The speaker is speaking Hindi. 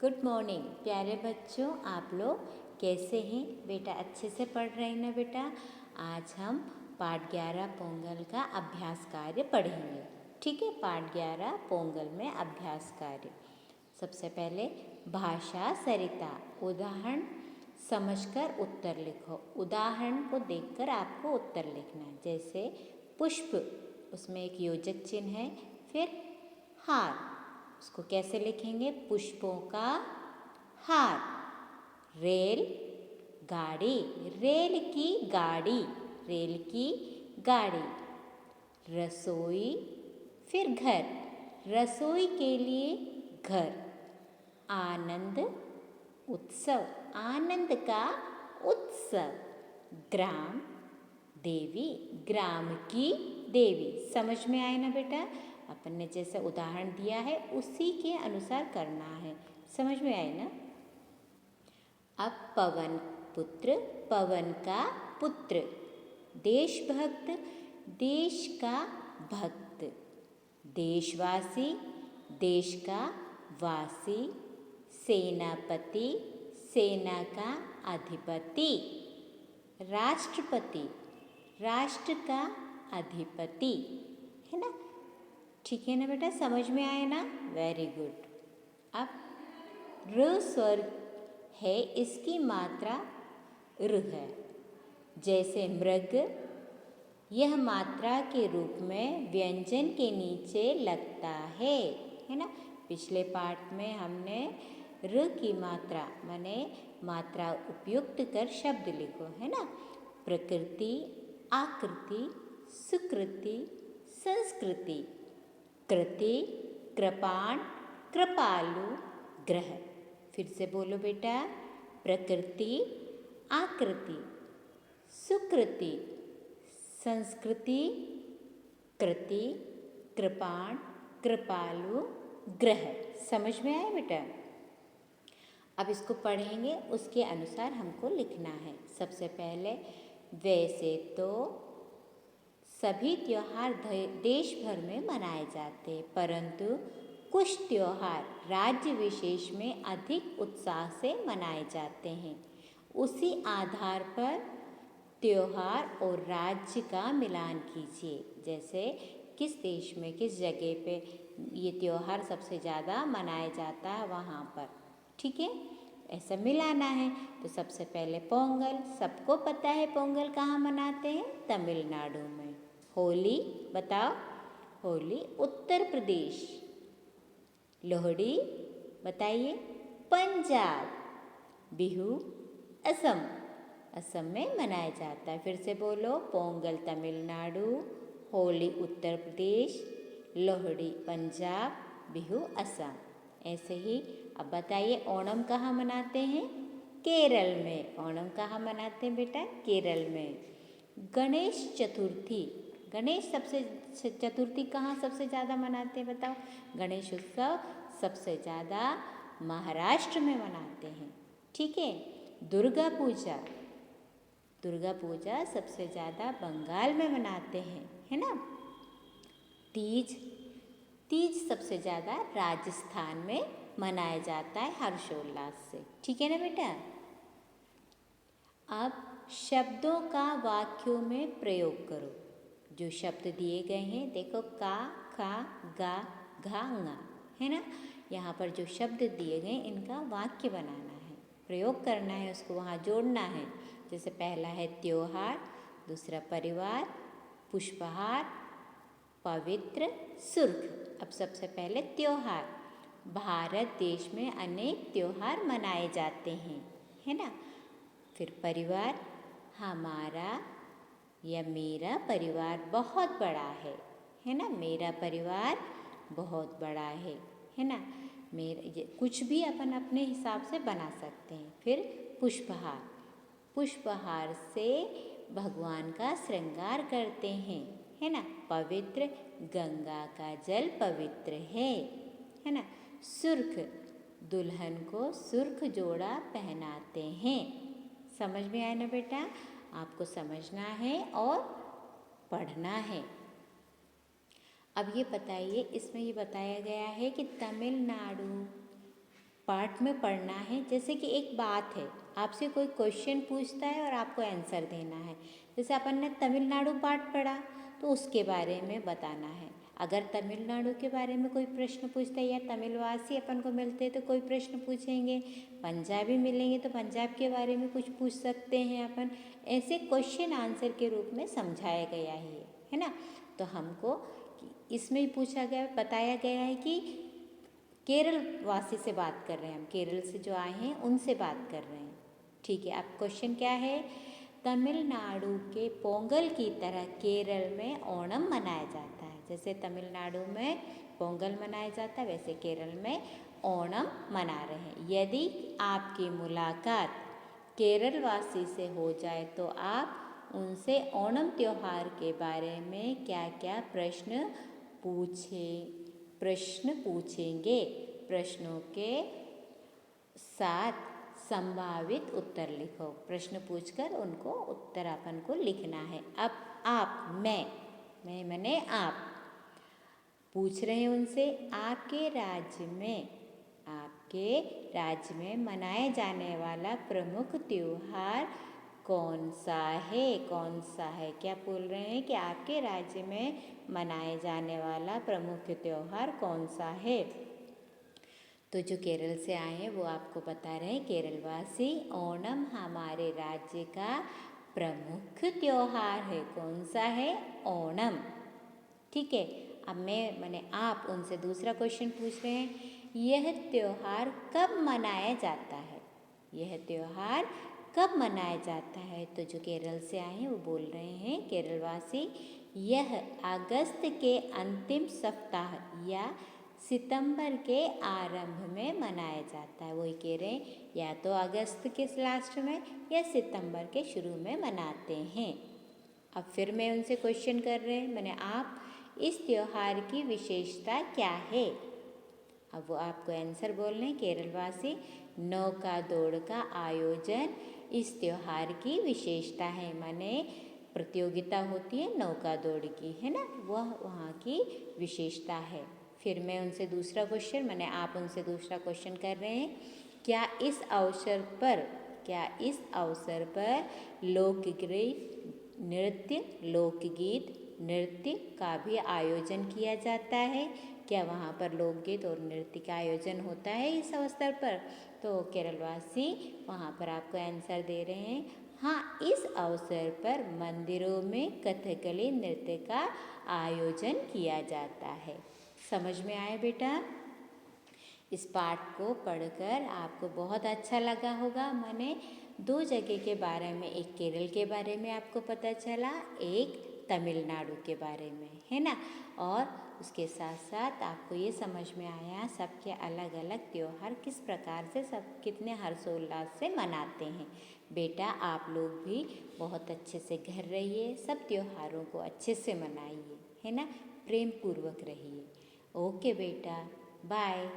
गुड मॉर्निंग प्यारे बच्चों, आप लोग कैसे हैं बेटा? अच्छे से पढ़ रहे हैं ना बेटा? आज हम पाठ 11 पोंगल का अभ्यास कार्य पढ़ेंगे। ठीक है, पाठ 11 पोंगल में अभ्यास कार्य। सबसे पहले भाषा सरिता, उदाहरण समझकर उत्तर लिखो। उदाहरण को देखकर आपको उत्तर लिखना है। जैसे पुष्प, उसमें एक योजक चिन्ह है, फिर हार, उसको कैसे लिखेंगे? पुष्पों का हार। रेल गाड़ी, रेल की गाड़ी, रेल की गाड़ी। रसोई, फिर घर, रसोई के लिए घर। आनंद उत्सव, आनंद का उत्सव। ग्राम देवी, ग्राम की देवी। समझ में आए ना बेटा? अपन ने जैसे उदाहरण दिया है उसी के अनुसार करना है। समझ में आए ना? अब पवन पुत्र, पवन का पुत्र। देशभक्त, देश का भक्त। देशवासी, देश का वासी। सेनापति, सेना का अधिपति। राष्ट्रपति, राष्ट्र का अधिपति। है ना? ठीक है ना बेटा? समझ में आए ना? Very good. अब र स्वर है, इसकी मात्रा र है। जैसे मृग, यह मात्रा के रूप में व्यंजन के नीचे लगता है ना? पिछले पाठ में हमने र की मात्रा माने मात्रा उपयुक्त कर शब्द लिखो, है ना? प्रकृति, आकृति, सुकृति, संस्कृति। कृति, कृपाण, कृपालु, ग्रह। फिर से बोलो बेटा। प्रकृति, आकृति, सुकृति, संस्कृति, कृति, कृपाण, कृपालु, ग्रह। समझ में आया बेटा? अब इसको पढ़ेंगे, उसके अनुसार हमको लिखना है। सबसे पहले, वैसे तो सभी त्योहार देश भर में मनाए जाते हैं, परंतु कुछ त्योहार राज्य विशेष में अधिक उत्साह से मनाए जाते हैं। उसी आधार पर त्योहार और राज्य का मिलान कीजिए। जैसे किस देश में, किस जगह पे ये त्योहार सबसे ज़्यादा मनाया जाता है, वहाँ पर। ठीक है, ऐसा मिलाना है। तो सबसे पहले पोंगल, सबको पता है पोंगल कहाँ मनाते हैं? तमिलनाडु में। होली बताओ, होली उत्तर प्रदेश। लोहड़ी बताइए? पंजाब। बिहू असम, असम में मनाया जाता है। फिर से बोलो। पोंगल तमिलनाडु, होली उत्तर प्रदेश, लोहड़ी पंजाब, बिहू असम। ऐसे ही अब बताइए, ओणम कहाँ मनाते हैं? केरल में। ओणम कहाँ मनाते हैं बेटा? केरल में। गणेश चतुर्थी, गणेश चतुर्थी कहाँ सबसे ज़्यादा मनाते हैं बताओ? गणेश उत्सव सबसे ज़्यादा महाराष्ट्र में मनाते हैं। ठीक है। दुर्गा पूजा, दुर्गा पूजा सबसे ज़्यादा बंगाल में मनाते हैं, है ना? तीज, तीज सबसे ज़्यादा राजस्थान में मनाया जाता है हर्षोल्लास से। ठीक है ना बेटा? अब शब्दों का वाक्यों में प्रयोग करो। जो शब्द दिए गए हैं, देखो, का, खा, गा, घा, ङा, है ना? यहाँ पर जो शब्द दिए गए इनका वाक्य बनाना है, प्रयोग करना है, उसको वहाँ जोड़ना है। जैसे पहला है त्योहार, दूसरा परिवार, पुष्पहार, पवित्र, सुर्ख। अब सबसे पहले त्योहार। भारत देश में अनेक त्योहार मनाए जाते हैं, है ना? फिर परिवार, हमारा या मेरा परिवार बहुत बड़ा है ना? मेरा परिवार बहुत बड़ा है ना? मेरा कुछ भी अपन अपने हिसाब से बना सकते हैं। फिर पुष्पहार, पुष्पहार से भगवान का श्रृंगार करते हैं, है ना? पवित्र, गंगा का जल पवित्र है ना? सुर्ख, दुल्हन को सुर्ख जोड़ा पहनाते हैं। समझ में आया ना बेटा? आपको समझना है और पढ़ना है। अब ये बताइए, इसमें ये बताया गया है कि तमिलनाडु पार्ट में पढ़ना है। जैसे कि एक बात है, आपसे कोई क्वेश्चन पूछता है और आपको आंसर देना है। जैसे अपन ने तमिलनाडु पार्ट पढ़ा तो उसके बारे में बताना है। अगर तमिलनाडु के बारे में कोई प्रश्न पूछता है या तमिलवासी अपन को मिलते हैं तो कोई प्रश्न पूछेंगे, पंजाबी मिलेंगे तो पंजाब के बारे में कुछ पूछ सकते हैं अपन। ऐसे क्वेश्चन आंसर के रूप में समझाया गया है ना। तो हमको इसमें ही पूछा गया, बताया गया है कि केरल वासी से बात कर रहे हैं हम, केरल से जो आए हैं उनसे बात कर रहे हैं। ठीक है, अब क्वेश्चन क्या है, तमिलनाडु के पोंगल की तरह केरल में ओणम मनाया जाता है। जैसे तमिलनाडु में पोंगल मनाया जाता है वैसे केरल में ओणम मना रहे हैं। यदि आपकी मुलाकात केरल वासी से हो जाए तो आप उनसे ओणम त्योहार के बारे में क्या क्या प्रश्न पूछेंगे। प्रश्नों के साथ संभावित उत्तर लिखो। प्रश्न पूछकर उनको उत्तर अपन को लिखना है। अब आप, मैं माने आप, पूछ रहे हैं उनसे आपके राज्य में मनाए जाने वाला प्रमुख त्योहार कौन सा है। क्या बोल रहे हैं कि आपके राज्य में मनाए जाने वाला प्रमुख त्योहार कौन सा है। तो जो केरल से आए हैं वो आपको बता रहे हैं, केरलवासी, ओणम हमारे राज्य का प्रमुख त्योहार है। कौन सा है, ओणम। ठीक है, अब मैंने आप उनसे दूसरा क्वेश्चन पूछ रहे हैं, यह त्योहार कब मनाया जाता है। तो जो केरल से आए हैं वो बोल रहे हैं, केरलवासी, यह अगस्त के अंतिम सप्ताह या सितंबर के आरंभ में मनाया जाता है। वही कह रहे हैं, या तो अगस्त के लास्ट में या सितंबर के शुरू में मनाते हैं। अब फिर मैं उनसे क्वेश्चन कर रहे हैं, मैंने आप, इस त्योहार की विशेषता क्या है। अब वो आपको आंसर बोल रहे हैं, केरलवासी, नौका दौड़ का आयोजन इस त्योहार की विशेषता है। माने प्रतियोगिता होती है नौका दौड़ की, है ना, वह वहाँ की विशेषता है। फिर मैं उनसे दूसरा क्वेश्चन, आप उनसे दूसरा क्वेश्चन कर रहे हैं, क्या इस अवसर पर लोकगीत नृत्य का भी आयोजन किया जाता है। क्या वहाँ पर लोकगीत और नृत्य का आयोजन होता है इस अवसर पर। तो केरलवासी वहाँ पर आपको आंसर दे रहे हैं, हाँ, इस अवसर पर मंदिरों में कथकली नृत्य का आयोजन किया जाता है। समझ में आया बेटा। इस पाठ को पढ़कर आपको बहुत अच्छा लगा होगा। मैंने 2 जगह के बारे में, एक केरल के बारे में आपको पता चला, एक तमिलनाडु के बारे में, है ना। और उसके साथ साथ आपको ये समझ में आया सबके अलग अलग त्योहार किस प्रकार से सब कितने हर्षोल्लास से मनाते हैं। बेटा आप लोग भी बहुत अच्छे से घर रहिए, सब त्योहारों को अच्छे से मनाइए, है ना, प्रेम पूर्वक रहिए। ओके बेटा, बाय।